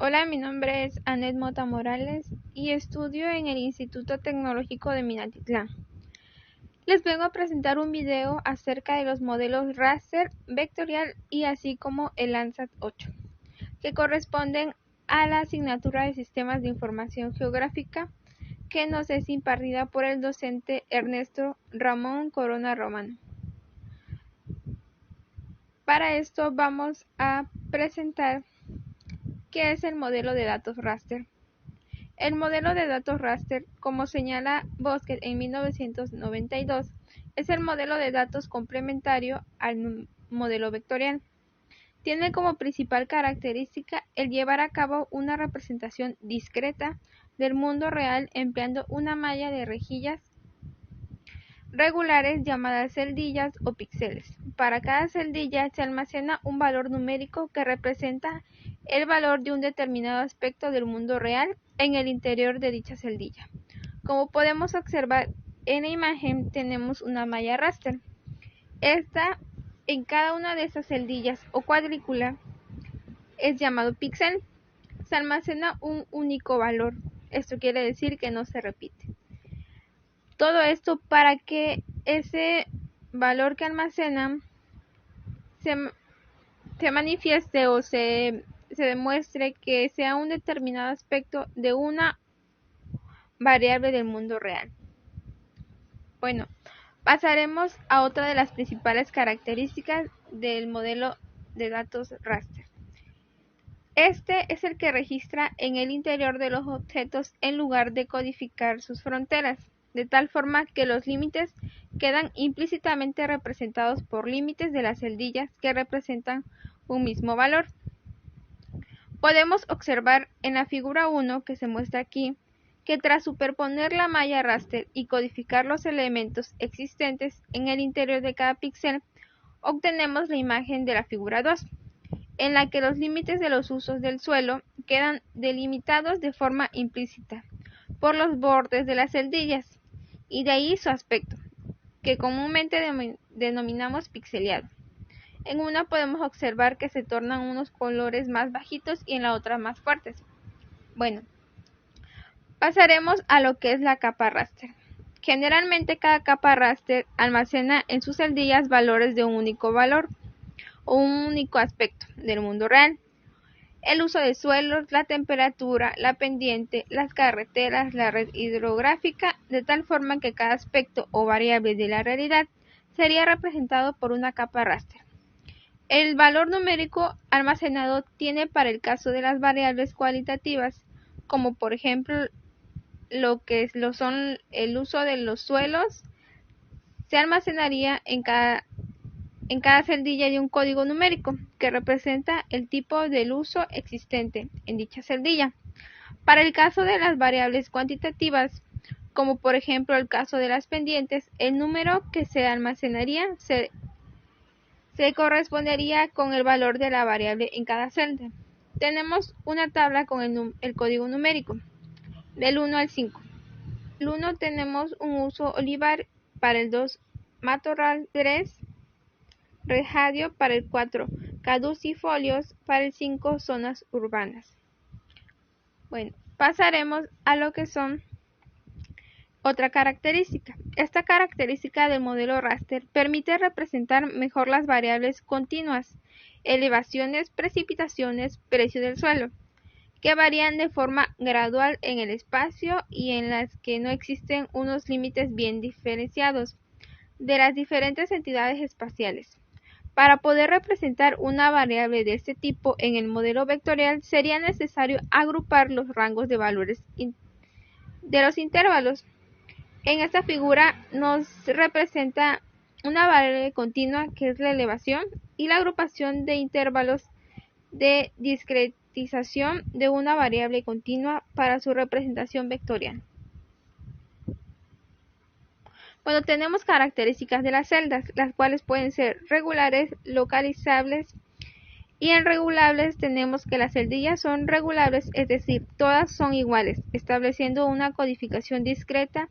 Hola, mi nombre es Anet Mota Morales y estudio en el Instituto Tecnológico de Minatitlán. Les vengo a presentar un video acerca de los modelos raster, vectorial y así como el Landsat 8, que corresponden a la asignatura de Sistemas de Información Geográfica que nos es impartida por el docente Ernesto Ramón Corona Romano. Para esto vamos a presentar qué es el modelo de datos raster. El modelo de datos raster, como señala Bosquet en 1992, es el modelo de datos complementario al modelo vectorial. Tiene como principal característica el llevar a cabo una representación discreta del mundo real empleando una malla de rejillas regulares llamadas celdillas o píxeles. Para cada celdilla se almacena un valor numérico que representa el valor de un determinado aspecto del mundo real en el interior de dicha celdilla. Como podemos observar en la imagen, tenemos una malla raster. En cada una de esas celdillas o cuadrícula es llamado píxel. Se almacena un único valor. Esto quiere decir que no se repite. Todo esto para que ese valor que almacenan se manifieste o se demuestre que sea un determinado aspecto de una variable del mundo real. Bueno, pasaremos a otra de las principales características del modelo de datos raster. Este es el que registra en el interior de los objetos en lugar de codificar sus fronteras, de tal forma que los límites quedan implícitamente representados por límites de las celdillas que representan un mismo valor. Podemos observar en la figura 1 que se muestra aquí, que tras superponer la malla raster y codificar los elementos existentes en el interior de cada píxel, obtenemos la imagen de la figura 2, en la que los límites de los usos del suelo quedan delimitados de forma implícita por los bordes de las celdillas, y de ahí su aspecto, que comúnmente denominamos pixeleado. En una podemos observar que se tornan unos colores más bajitos y en la otra más fuertes. Bueno, pasaremos a lo que es la capa raster. Generalmente cada capa raster almacena en sus celdillas valores de un único valor o un único aspecto del mundo real. El uso de suelos, la temperatura, la pendiente, las carreteras, la red hidrográfica, de tal forma que cada aspecto o variable de la realidad sería representado por una capa raster. El valor numérico almacenado tiene para el caso de las variables cualitativas, como por ejemplo lo son el uso de los suelos, se almacenaría en cada celdilla de un código numérico que representa el tipo del uso existente en dicha celdilla. Para el caso de las variables cuantitativas, como por ejemplo el caso de las pendientes, el número que se almacenaría se correspondería con el valor de la variable en cada celda. Tenemos una tabla con el código numérico del 1 al 5. El 1 tenemos un uso olivar, para el 2 matorral, 3 rejadio, para el 4 caducifolios, para el 5 zonas urbanas. Bueno, pasaremos a lo que son otra característica. Esta característica del modelo raster permite representar mejor las variables continuas, elevaciones, precipitaciones, precio del suelo, que varían de forma gradual en el espacio y en las que no existen unos límites bien diferenciados de las diferentes entidades espaciales. Para poder representar una variable de este tipo en el modelo vectorial sería necesario agrupar los rangos de valores de los intervalos. En esta figura nos representa una variable continua que es la elevación y la agrupación de intervalos de discretización de una variable continua para su representación vectorial. Bueno, tenemos características de las celdas, las cuales pueden ser regulares, localizables y irregulables. Tenemos que las celdillas son regulables, es decir, todas son iguales, estableciendo una codificación discreta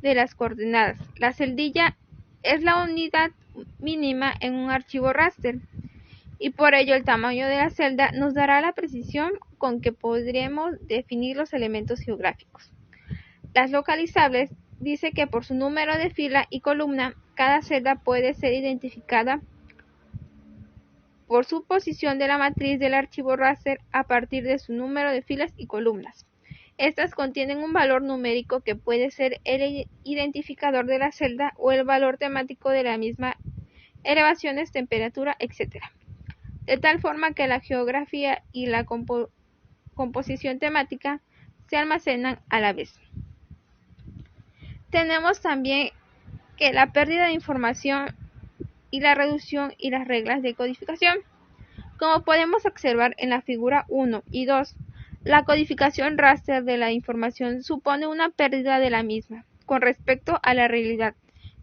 de las coordenadas. La celdilla es la unidad mínima en un archivo raster y por ello el tamaño de la celda nos dará la precisión con que podremos definir los elementos geográficos. Las localizables dice que por su número de fila y columna, cada celda puede ser identificada por su posición de la matriz del archivo raster a partir de su número de filas y columnas. Estas contienen un valor numérico que puede ser el identificador de la celda o el valor temático de la misma, elevaciones, temperatura, etc. De tal forma que la geografía y la composición temática se almacenan a la vez. Tenemos también que la pérdida de información y la reducción y las reglas de codificación. Como podemos observar en la figura 1 y 2, la codificación raster de la información supone una pérdida de la misma con respecto a la realidad,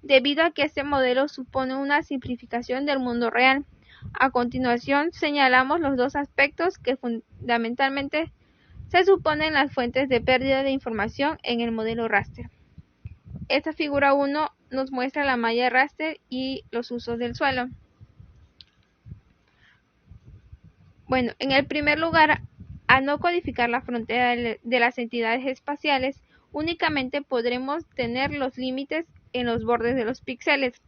debido a que este modelo supone una simplificación del mundo real. A continuación, señalamos los dos aspectos que fundamentalmente se suponen las fuentes de pérdida de información en el modelo raster. Esta figura 1 nos muestra la malla raster y los usos del suelo. Bueno, en el primer lugar, al no codificar la frontera de las entidades espaciales, únicamente podremos tener los límites en los bordes de los píxeles,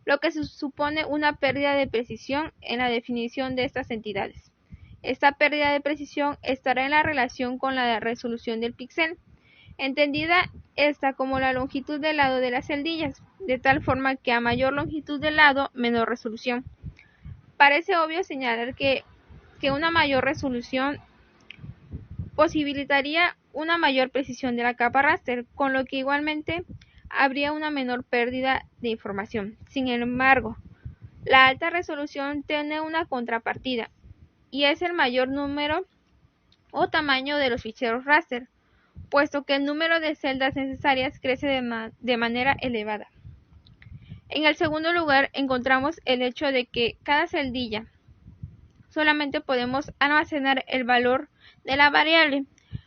lo que supone una pérdida de precisión en la definición de estas entidades. Esta pérdida de precisión estará en la relación con la resolución del píxel, entendida esta como la longitud del lado de las celdillas, de tal forma que a mayor longitud del lado, menor resolución. Parece obvio señalar que una mayor resolución posibilitaría una mayor precisión de la capa raster, con lo que igualmente habría una menor pérdida de información. Sin embargo, la alta resolución tiene una contrapartida, y es el mayor número o tamaño de los ficheros raster, puesto que el número de celdas necesarias crece de manera elevada. En el segundo lugar, encontramos el hecho de que cada celdilla solamente podemos almacenar el valor de la variable,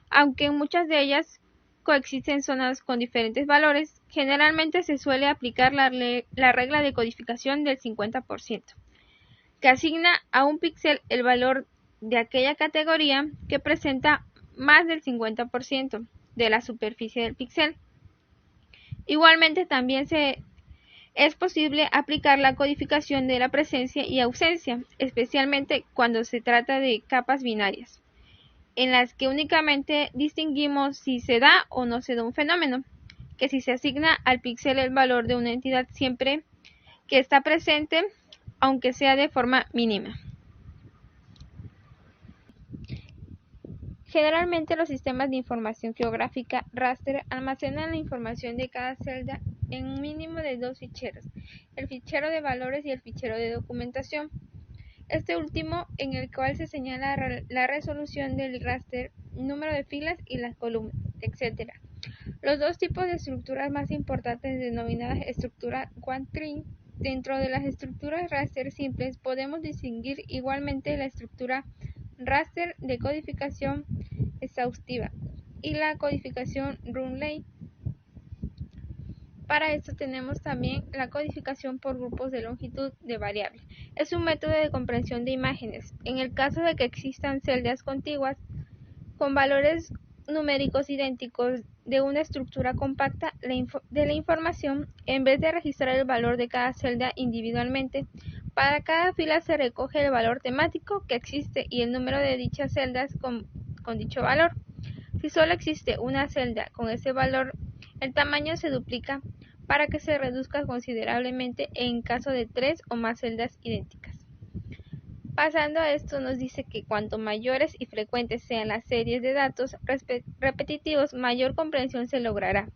aunque en muchas de ellas coexisten zonas con diferentes valores. Generalmente se suele aplicar la regla de codificación del 50%, que asigna a un píxel el valor de aquella categoría que presenta más del 50% de la superficie del píxel. Igualmente también es posible aplicar la codificación de la presencia y ausencia, especialmente cuando se trata de capas binarias, en las que únicamente distinguimos si se da o no se da un fenómeno, que si se asigna al píxel el valor de una entidad siempre que está presente, aunque sea de forma mínima. Generalmente los sistemas de información geográfica raster almacenan la información de cada celda en un mínimo de dos ficheros, el fichero de valores y el fichero de documentación. Este último en el cual se señala la resolución del raster, número de filas y las columnas, etc. Los dos tipos de estructuras más importantes denominadas estructura one-tree. Dentro de las estructuras raster simples podemos distinguir igualmente la estructura raster de codificación exhaustiva y la codificación Runeley. Para esto tenemos también la codificación por grupos de longitud de variable. Es un método de comprensión de imágenes. En el caso de que existan celdas contiguas con valores numéricos idénticos de una estructura compacta de la información, en vez de registrar el valor de cada celda individualmente, para cada fila se recoge el valor temático que existe y el número de dichas celdas con dicho valor. Si solo existe una celda con ese valor, el tamaño se duplica para que se reduzca considerablemente en caso de 3 o más celdas idénticas. Pasando a esto, nos dice que cuanto mayores y frecuentes sean las series de datos repetitivos, mayor comprensión se logrará.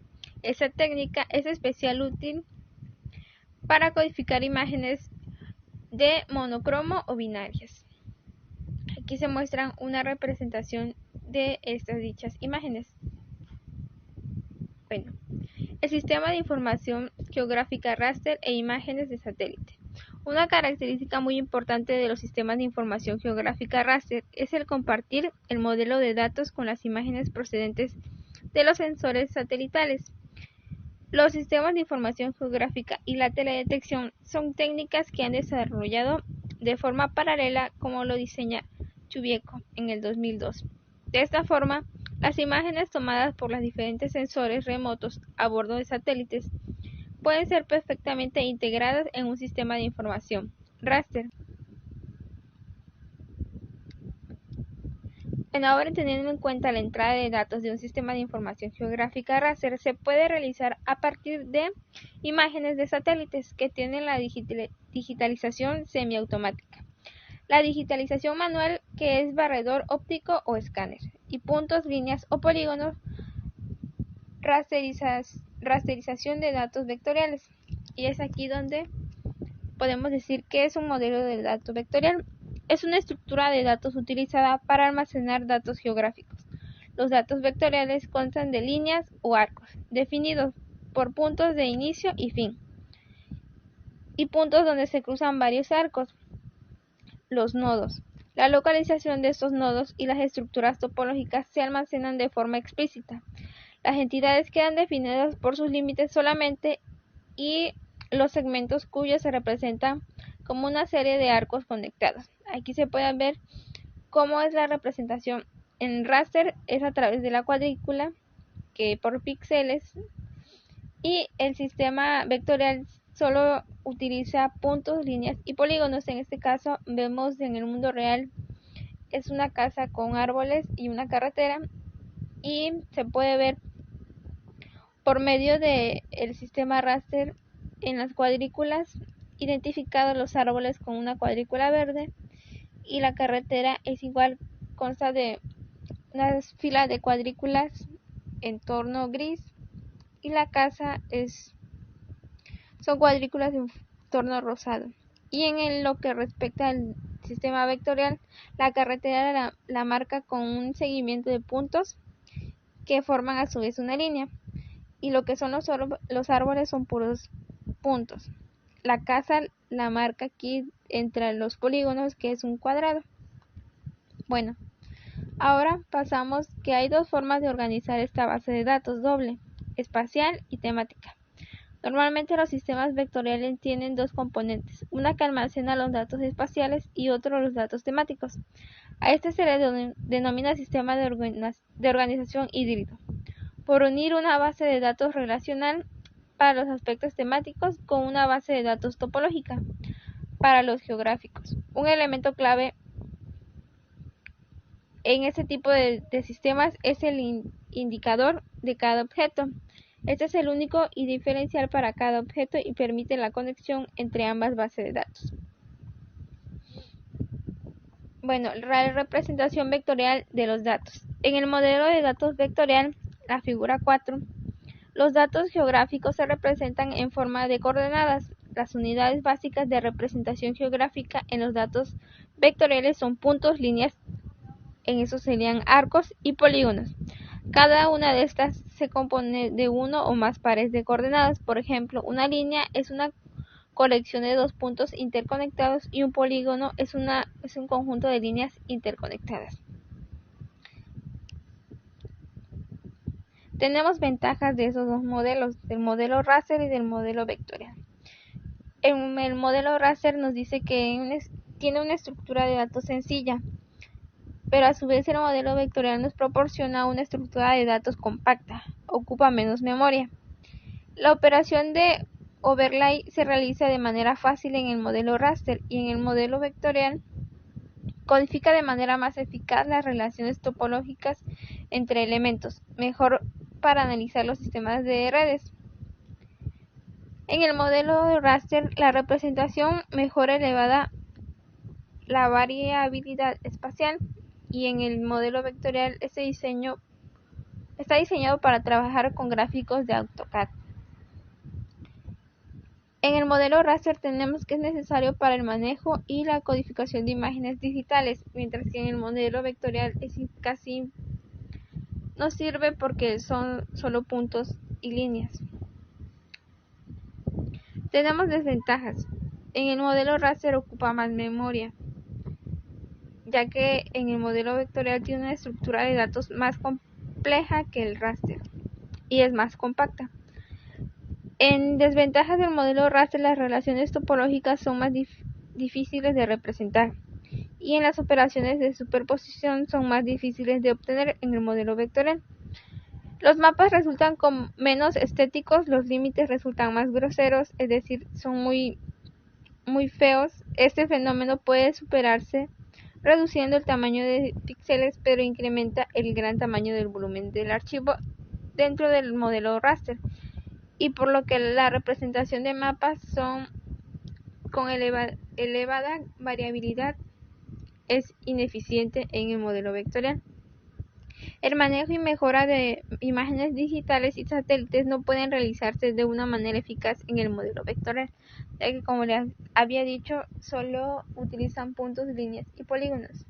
Esta técnica es especialmente útil para codificar imágenes de monocromo o binarias. Aquí se muestra una representación de estas dichas imágenes. Bueno, el sistema de información geográfica raster e imágenes de satélite. Una característica muy importante de los sistemas de información geográfica raster es el compartir el modelo de datos con las imágenes procedentes de los sensores satelitales. Los sistemas de información geográfica y la teledetección son técnicas que han desarrollado de forma paralela como lo diseña Chubieko en el 2002. De esta forma, las imágenes tomadas por los diferentes sensores remotos a bordo de satélites pueden ser perfectamente integradas en un sistema de información raster. Ahora, teniendo en cuenta la entrada de datos de un sistema de información geográfica raster, se puede realizar a partir de imágenes de satélites que tienen la digitalización semiautomática, la digitalización manual, que es barredor óptico o escáner, y puntos, líneas o polígonos, rasterización de datos vectoriales. Y es aquí donde podemos decir que es un modelo de dato vectorial. Es una estructura de datos utilizada para almacenar datos geográficos. Los datos vectoriales constan de líneas o arcos, definidos por puntos de inicio y fin, y puntos donde se cruzan varios arcos, los nodos. La localización de estos nodos y las estructuras topológicas se almacenan de forma explícita. Las entidades quedan definidas por sus límites solamente, y los segmentos cuyos se representan como una serie de arcos conectados. Aquí se puede ver cómo es la representación en raster, es a través de la cuadrícula, que por píxeles, y el sistema vectorial solo utiliza puntos, líneas y polígonos. En este caso vemos en el mundo real es una casa con árboles y una carretera, y se puede ver por medio del sistema raster en las cuadrículas identificados los árboles con una cuadrícula verde, y la carretera es igual, consta de unas filas de cuadrículas en tono gris, y la casa son cuadrículas en tono rosado. Y en lo que respecta al sistema vectorial, la carretera la marca con un seguimiento de puntos que forman a su vez una línea, y lo que son los árboles son puros puntos. La casa la marca aquí entre los polígonos, que es un cuadrado. Bueno, ahora pasamos que hay dos formas de organizar esta base de datos doble: espacial y temática. Normalmente los sistemas vectoriales tienen dos componentes, una que almacena los datos espaciales y otro los datos temáticos. A este se le denomina sistema de organización híbrido, por unir una base de datos relacional para los aspectos temáticos con una base de datos topológica para los geográficos. Un elemento clave en este tipo de sistemas es el indicador de cada objeto. Este es el único y diferencial para cada objeto y permite la conexión entre ambas bases de datos. Bueno, la representación vectorial de los datos. En el modelo de datos vectorial, la figura 4, los datos geográficos se representan en forma de coordenadas. Las unidades básicas de representación geográfica en los datos vectoriales son puntos, líneas, en eso serían arcos, y polígonos. Cada una de estas se compone de uno o más pares de coordenadas. Por ejemplo, una línea es una colección de dos puntos interconectados, y un polígono es un conjunto de líneas interconectadas. Tenemos ventajas de esos dos modelos, del modelo raster y del modelo vectorial. En el modelo raster nos dice que tiene una estructura de datos sencilla, pero a su vez el modelo vectorial nos proporciona una estructura de datos compacta, ocupa menos memoria. La operación de overlay se realiza de manera fácil en el modelo raster, y en el modelo vectorial codifica de manera más eficaz las relaciones topológicas entre elementos, mejor para analizar los sistemas de redes. En el modelo raster, la representación mejor elevada la variabilidad espacial, y en el modelo vectorial está diseñado para trabajar con gráficos de AutoCAD. En el modelo raster tenemos que es necesario para el manejo y la codificación de imágenes digitales, mientras que en el modelo vectorial casi no sirve porque son solo puntos y líneas. Tenemos desventajas. En el modelo raster ocupa más memoria, ya que en el modelo vectorial tiene una estructura de datos más compleja que el raster y es más compacta. En desventajas del modelo raster, las relaciones topológicas son más difíciles de representar, y en las operaciones de superposición son más difíciles de obtener en el modelo vectorial. Los mapas resultan menos estéticos, los límites resultan más groseros, es decir, son muy feos. Este fenómeno puede superarse reduciendo el tamaño de píxeles, pero incrementa el gran tamaño del volumen del archivo dentro del modelo raster, y por lo que la representación de mapas son con elevada variabilidad es ineficiente en el modelo vectorial. El manejo y mejora de imágenes digitales y satélites no pueden realizarse de una manera eficaz en el modelo vectorial, ya que, como les había dicho, solo utilizan puntos, líneas y polígonos.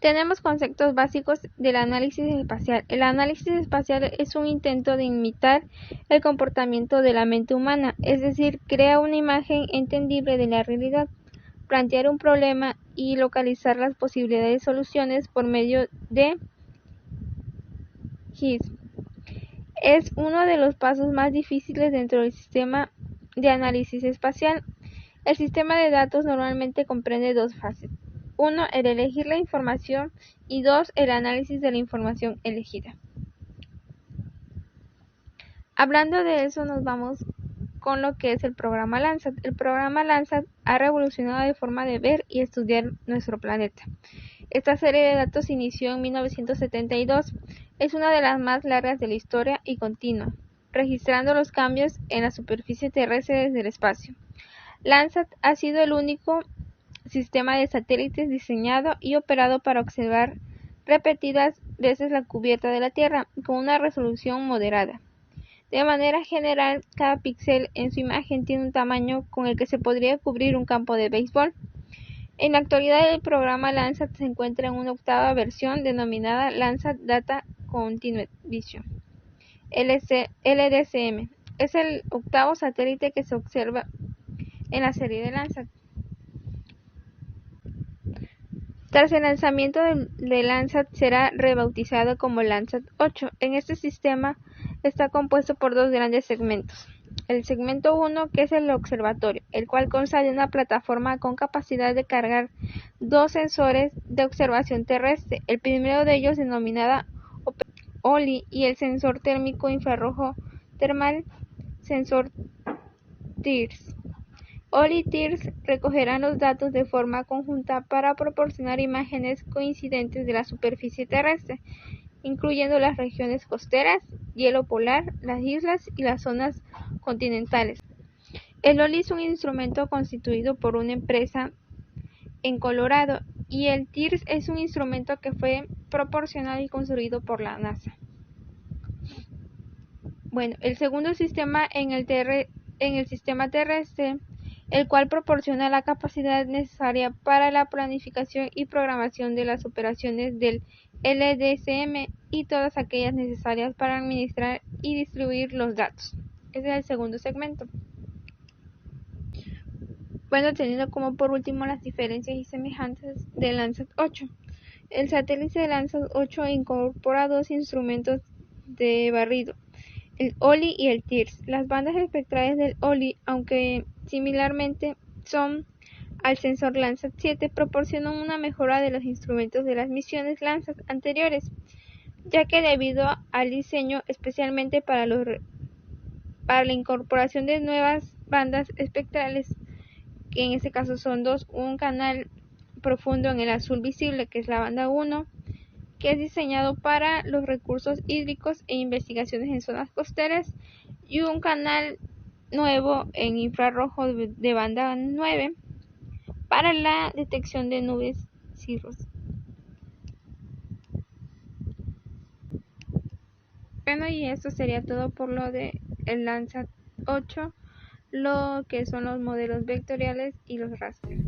Tenemos conceptos básicos del análisis espacial. El análisis espacial es un intento de imitar el comportamiento de la mente humana, es decir, crea una imagen entendible de la realidad, plantear un problema y localizar las posibilidades de soluciones por medio de GIS. Es uno de los pasos más difíciles dentro del sistema de análisis espacial. El sistema de datos normalmente comprende dos fases. 1. El elegir la información y 2. El análisis de la información elegida. Hablando de eso, nos vamos con lo que es el programa Landsat. El programa Landsat ha revolucionado la forma de ver y estudiar nuestro planeta. Esta serie de datos inició en 1972. Es una de las más largas de la historia y continua, registrando los cambios en la superficie terrestre desde el espacio. Landsat ha sido el único sistema de satélites diseñado y operado para observar repetidas veces la cubierta de la Tierra con una resolución moderada. De manera general, cada píxel en su imagen tiene un tamaño con el que se podría cubrir un campo de béisbol. En la actualidad, el programa Landsat se encuentra en una octava versión denominada Landsat Data Continued Vision, LDCM. Es el octavo satélite que se observa en la serie de Landsat. Tras el lanzamiento de Landsat será rebautizado como Landsat 8. En este sistema está compuesto por dos grandes segmentos. El segmento 1, que es el observatorio, el cual consta de una plataforma con capacidad de cargar dos sensores de observación terrestre. El primero de ellos, denominada OLI, y el sensor térmico infrarrojo termal, sensor TIRS. OLI y TIRS recogerán los datos de forma conjunta para proporcionar imágenes coincidentes de la superficie terrestre, incluyendo las regiones costeras, hielo polar, las islas y las zonas continentales. El OLI es un instrumento constituido por una empresa en Colorado, y el TIRS es un instrumento que fue proporcionado y construido por la NASA. Bueno, el segundo sistema en el sistema terrestre, el cual proporciona la capacidad necesaria para la planificación y programación de las operaciones del LDCM y todas aquellas necesarias para administrar y distribuir los datos. Ese es el segundo segmento. Bueno, teniendo como por último las diferencias y semejanzas del Landsat 8. El satélite de Landsat 8 incorpora dos instrumentos de barrido, el OLI y el TIRS. Las bandas espectrales del OLI, aunque similarmente son al sensor Landsat 7, proporcionan una mejora de los instrumentos de las misiones Landsat anteriores, ya que debido al diseño especialmente para la incorporación de nuevas bandas espectrales, que en este caso son dos, un canal profundo en el azul visible, que es la banda 1, que es diseñado para los recursos hídricos e investigaciones en zonas costeras, y un canal nuevo en infrarrojo de banda 9 para la detección de nubes cirrus. Bueno, y esto sería todo por lo de el Landsat 8, lo que son los modelos vectoriales y los raster.